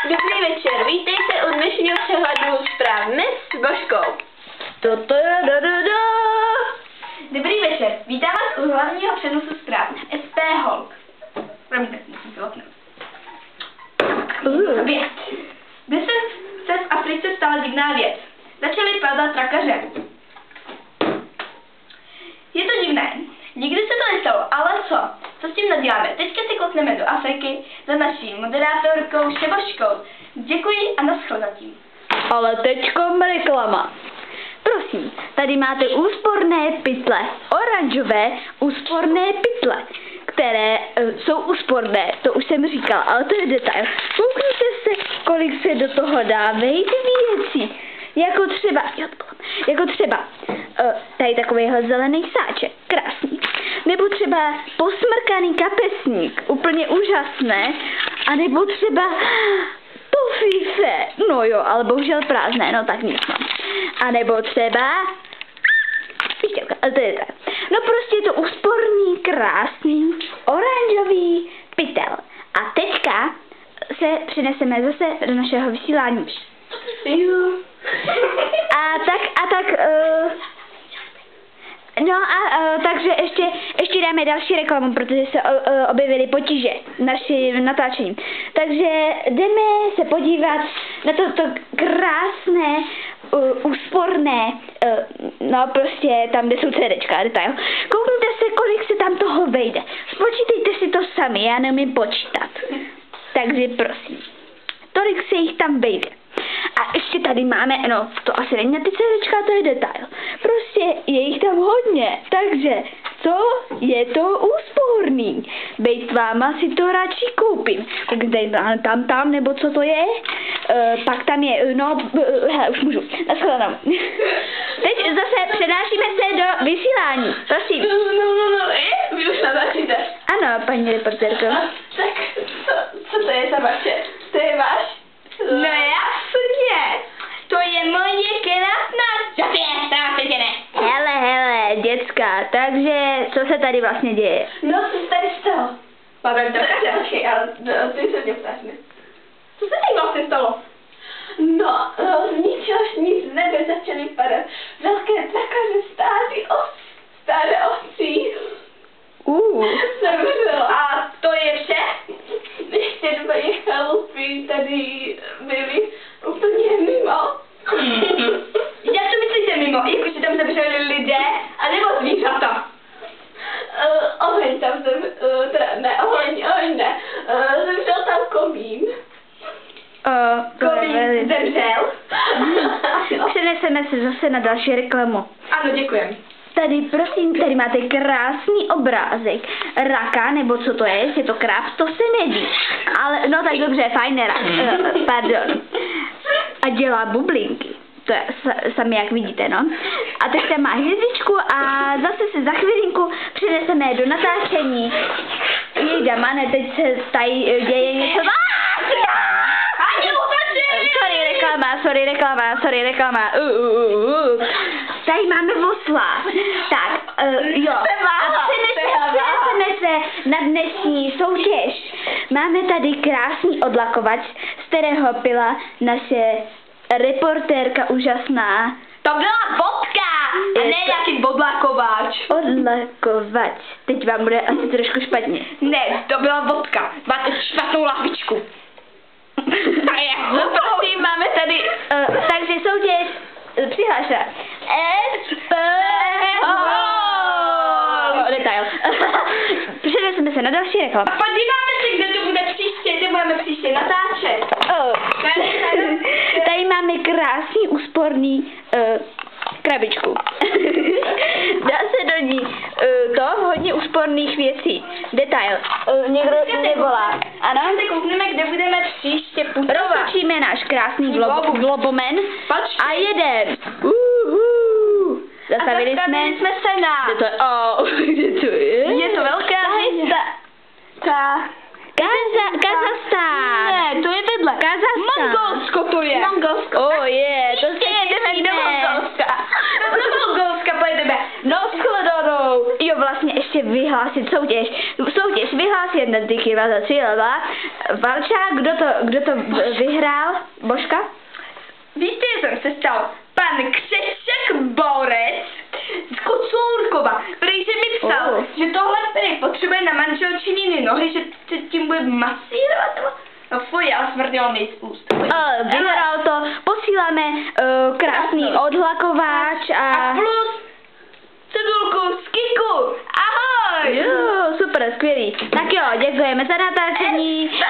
Dobrý večer, vítejte u dnešního přehledu zpráv s Božkou. Dobrý večer, vítám vás u hlavního přenosu zpráv SP Holk. Promiňte, musím se oknout. Věc. Dnes se v Africe stala divná věc. Začaly padat rakaře. Je to divné. Nikdy se to nestalo, ale co? Co s tím naděláme? Teďka si koukneme do Afriky za naší moderátorkou Šeboškou. Děkuji a nashledatí. Ale teďkom reklama. Prosím, tady máte úsporné pytle, oranžové úsporné pytle, které jsou úsporné, to už jsem říkala, ale to je detail. Koukněte se, kolik se do toho dávají věcí, jako třeba tady takovýhle zelený sáček, krásný, nebo třeba posmrkaný kapesník, úplně úžasné, a nebo třeba tofife, no jo, ale bohužel prázdné, no tak nic mám. A nebo třeba pištělka, ale to je tak. No prostě je to úsporný, krásný, oranžový pytel. A teďka se přeneseme zase do našeho vysílání. Takže ještě dáme další reklamu, protože se objevily potíže naším natáčením. Takže jdeme se podívat na toto krásné, úsporné, no prostě tam, kde jsou CDčka, detail. Koukněte se, kolik se tam toho vejde. Spočítejte si to sami, já neumím počítat. Takže prosím, tolik se jich tam vejde. A ještě tady máme, no to asi není na ty CDčka, to je detail. Prostě je jich tam hodně, takže co je to úsporný? Bejt váma si to radši koupím. Tam, nebo co to je? Pak tam je, no, hele, už můžu, nashledanou. Teď zase přenášíme se do vysílání, prosím. No, vy už natáčíte. Ano, paní reportérko. Tak, co to je za vaše? To je váš? No jasně, to je moje krásná Sofie, Hele, děcka, takže co se tady vlastně děje? No, co se tady stalo? Máme taky, ale ty se mě ptáš, ne? Co se tady vlastně stalo? No, z ničehož nic z nebe začaly padat velké trakaře staré ovcí. Zemřelo. A to je vše? Ještě dva chalupy tady byly úplně mimo. Jak to myslíte mimo? Jakože tam zemřeli lidé, anebo zvířata? Oheň tam zemřel tam komín. Komín zemřel. Přeneseme se zase na další reklamu. Ano, děkujem. Tady, prosím, tady máte krásný obrázek raka, nebo co to je, jestli je to krab, to se neví. Ale, no tak dobře, fajn rak, pardon. A dělá bublinky, to je sami jak vidíte, no. A teď tam má hvězdičku a zase se za chvilinku přeneseme do natáčení. Jejda, mane, teď se tady děje něco. Sorry, reklama. Tady máme osla. Tak, jo. A přeneseme se na dnešní soutěž. Máme tady krásný odlakovač, z kterého pila naše reportérka úžasná. To byla vodka, a ne nějaký odlakovač. Odlakovač. Teď vám bude asi trošku špatně. Ne, to byla vodka. Máte špatnou lahvičku. No prosím, máme tady, takže soutěž přihlášena. Detail. Přeneseme se na další reklamu. A podíváme se, kde to bude příště, kde budeme příště natáčet. Tady máme krásný úsporný krabičku. Dá se do ní hodně úsporných věcí. Detail. Někdo mě volá. Ano? Se koukneme, kde budeme příště putovat. Roztočíme náš krásný globomen a jedem. Zastavili jsme se na... Kde to je? Je to velká Kazachstán. Ne, to je vedle. Kazachstán. Mongolsko to je. Mongolsko. To se jedeme do Mongolska. Do Mongolska pojedeme. No, shledanou. Jo, vlastně ještě vyhlásit soutěž. vyhlásí jeden tyky, za cílova. Valča, kdo to vyhrál? Božka? Víte, jsem se stal pan Křešek Borec z Kocourkova, který se mi psal, že tohle tady potřebuje na manželčininy nohy, že se tím bude masírovat. No fuj, ale smrdilo mi z úst. Vyhrál to, posíláme krásný odhlakováč A plus cedulku z Kiku. Ahoj! Jo, super, skvělý. Tak jo, děkujeme za natáčení.